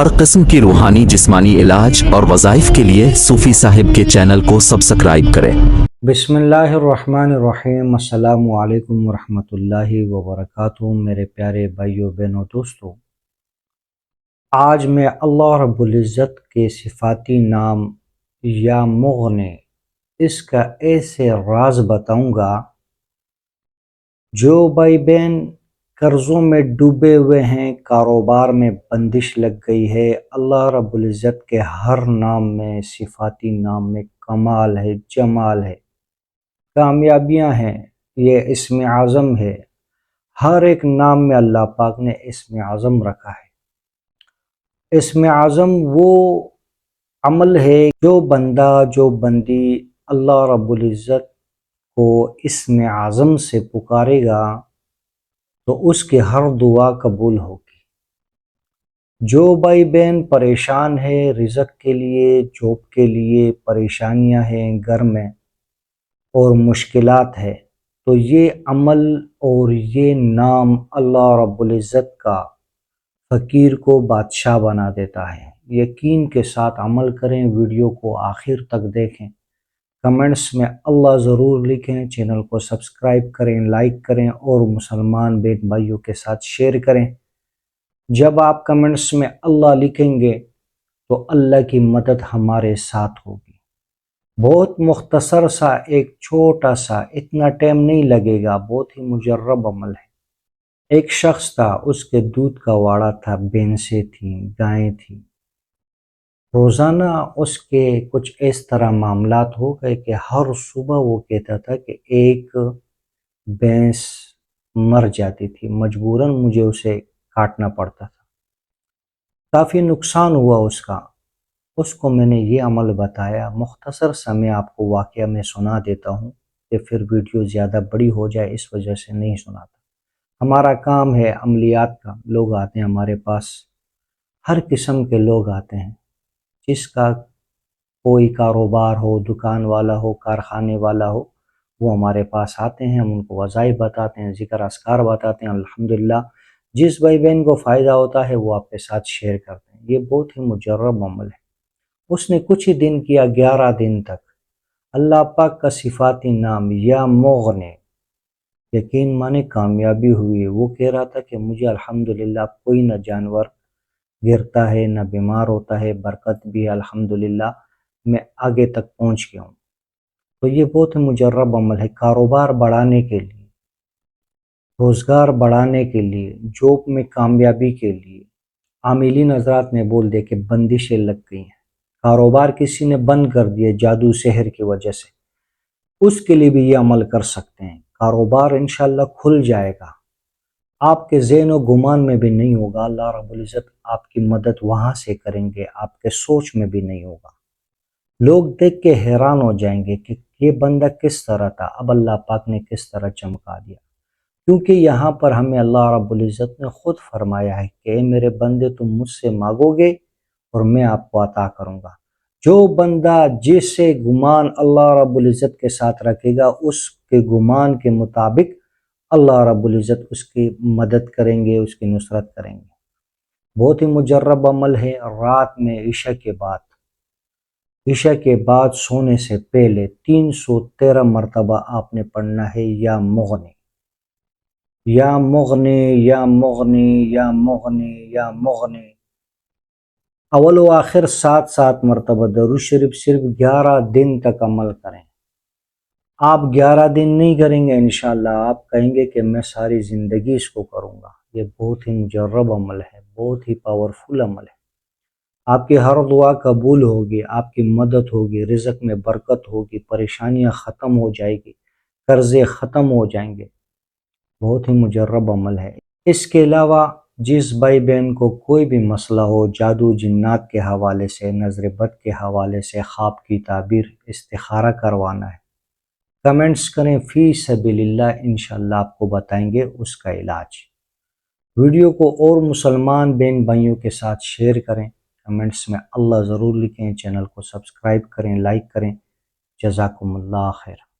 ہر قسم کی روحانی جسمانی علاج اور وظائف کے لیے صوفی صاحب کے چینل کو سبسکرائب کریں۔ بسم اللہ الرحمن الرحیم۔ السلام علیکم ورحمۃ اللہ وبرکاتہ۔ میرے پیارے بھائیوں بہنوں دوستوں، آج میں اللہ رب العزت کے صفاتی نام یا مغنی اس کا ایسے راز بتاؤں گا جو بھائی بہن قرضوں میں ڈوبے ہوئے ہیں، کاروبار میں بندش لگ گئی ہے، اللہ رب العزت کے ہر نام میں صفاتی نام میں کمال ہے، جمال ہے، کامیابیاں ہیں، یہ اسم اعظم ہے۔ ہر ایک نام میں اللہ پاک نے اسم اعظم رکھا ہے۔ اسم اعظم وہ عمل ہے جو بندہ جو بندی اللہ رب العزت کو اسم اعظم سے پکارے گا تو اس کی ہر دعا قبول ہوگی۔ جو بھائی بہن پریشان ہے رزق کے لیے، جاب کے لیے پریشانیاں ہیں گھر میں اور مشکلات ہے، تو یہ عمل اور یہ نام اللہ رب العزت کا فقیر کو بادشاہ بنا دیتا ہے۔ یقین کے ساتھ عمل کریں، ویڈیو کو آخر تک دیکھیں، کمنٹس میں اللہ ضرور لکھیں، چینل کو سبسکرائب کریں، لائک کریں اور مسلمان بہن بھائیوں کے ساتھ شیئر کریں۔ جب آپ کمنٹس میں اللہ لکھیں گے تو اللہ کی مدد ہمارے ساتھ ہوگی۔ بہت مختصر سا ایک چھوٹا سا، اتنا ٹائم نہیں لگے گا، بہت ہی مجرب عمل ہے۔ ایک شخص تھا، اس کے دودھ کا واڑا تھا، بھینسیں تھیں، گائیں تھیں۔ روزانہ اس کے کچھ اس طرح معاملات ہو گئے کہ ہر صبح وہ کہتا تھا کہ ایک بھینس مر جاتی تھی، مجبوراً مجھے اسے کاٹنا پڑتا تھا، کافی نقصان ہوا اس کا۔ اس کو میں نے یہ عمل بتایا، مختصر سا میں آپ کو واقعہ میں سنا دیتا ہوں کہ پھر ویڈیو زیادہ بڑی ہو جائے، اس وجہ سے نہیں سناتا۔ ہمارا کام ہے عملیات کا، لوگ آتے ہیں ہمارے پاس، ہر قسم کے لوگ آتے ہیں، جس کا کوئی کاروبار ہو، دکان والا ہو، کارخانے والا ہو، وہ ہمارے پاس آتے ہیں، ہم ان کو وظائف بتاتے ہیں، ذکر اذکار بتاتے ہیں۔ الحمدللہ جس بھائی بہن کو فائدہ ہوتا ہے وہ آپ کے ساتھ شیئر کرتے ہیں۔ یہ بہت ہی مجرب عمل ہے۔ اس نے کچھ ہی دن کیا، 11 دن تک اللہ پاک کا صفاتی نام یا مغنی، یقین مانے کامیابی ہوئی۔ وہ کہہ رہا تھا کہ مجھے الحمدللہ کوئی نہ جانور گرتا ہے نہ بیمار ہوتا ہے، برکت بھی ہے، الحمدللہ میں آگے تک پہنچ گیا ہوں۔ تو یہ بہت مجرب عمل ہے۔ کاروبار بڑھانے کے لیے، روزگار بڑھانے کے لیے، جاب میں کامیابی کے لیے، عاملین حضرات نے بول دے کہ بندشیں لگ گئی ہیں، کاروبار کسی نے بند کر دیے جادو سحر کی وجہ سے، اس کے لیے بھی یہ عمل کر سکتے ہیں۔ کاروبار انشاءاللہ کھل جائے گا، آپ کے ذہن و گمان میں بھی نہیں ہوگا، اللہ رب العزت آپ کی مدد وہاں سے کریں گے، آپ کے سوچ میں بھی نہیں ہوگا۔ لوگ دیکھ کے حیران ہو جائیں گے کہ یہ بندہ کس طرح تھا، اب اللہ پاک نے کس طرح چمکا دیا۔ کیونکہ یہاں پر ہمیں اللہ رب العزت نے خود فرمایا ہے کہ اے میرے بندے تم مجھ سے مانگو گے اور میں آپ کو عطا کروں گا۔ جو بندہ جیسے گمان اللہ رب العزت کے ساتھ رکھے گا، اس کے گمان کے مطابق اللہ رب العزت اس کی مدد کریں گے، اس کی نصرت کریں گے۔ بہت ہی مجرب عمل ہے۔ رات میں عشاء کے بعد سونے سے پہلے 313 مرتبہ آپ نے پڑھنا ہے یا مغنی، یا مغنی، یا مغنی، یا مغنی، یا مغنی۔ اول و آخر 7 مرتبہ درود شریف، صرف 11 دن تک عمل کریں۔ آپ 11 دن نہیں کریں گے انشاءاللہ، آپ کہیں گے کہ میں ساری زندگی اس کو کروں گا۔ یہ بہت ہی مجرب عمل ہے، بہت ہی پاورفل عمل ہے۔ آپ کی ہر دعا قبول ہوگی، آپ کی مدد ہوگی، رزق میں برکت ہوگی، پریشانیاں ختم ہو جائے گی، قرضے ختم ہو جائیں گے۔ بہت ہی مجرب عمل ہے۔ اس کے علاوہ جس بھائی بہن کو کوئی بھی مسئلہ ہو، جادو جنات کے حوالے سے، نظر بد کے حوالے سے، خواب کی تعبیر، استخارہ کروانا ہے، کمنٹس کریں، فی سبیل اللہ، انشاءاللہ آپ کو بتائیں گے اس کا علاج۔ ویڈیو کو اور مسلمان بہن بھائیوں کے ساتھ شیئر کریں، کمنٹس میں اللہ ضرور لکھیں، چینل کو سبسکرائب کریں، لائک کریں۔ جزاکم اللہ خیر۔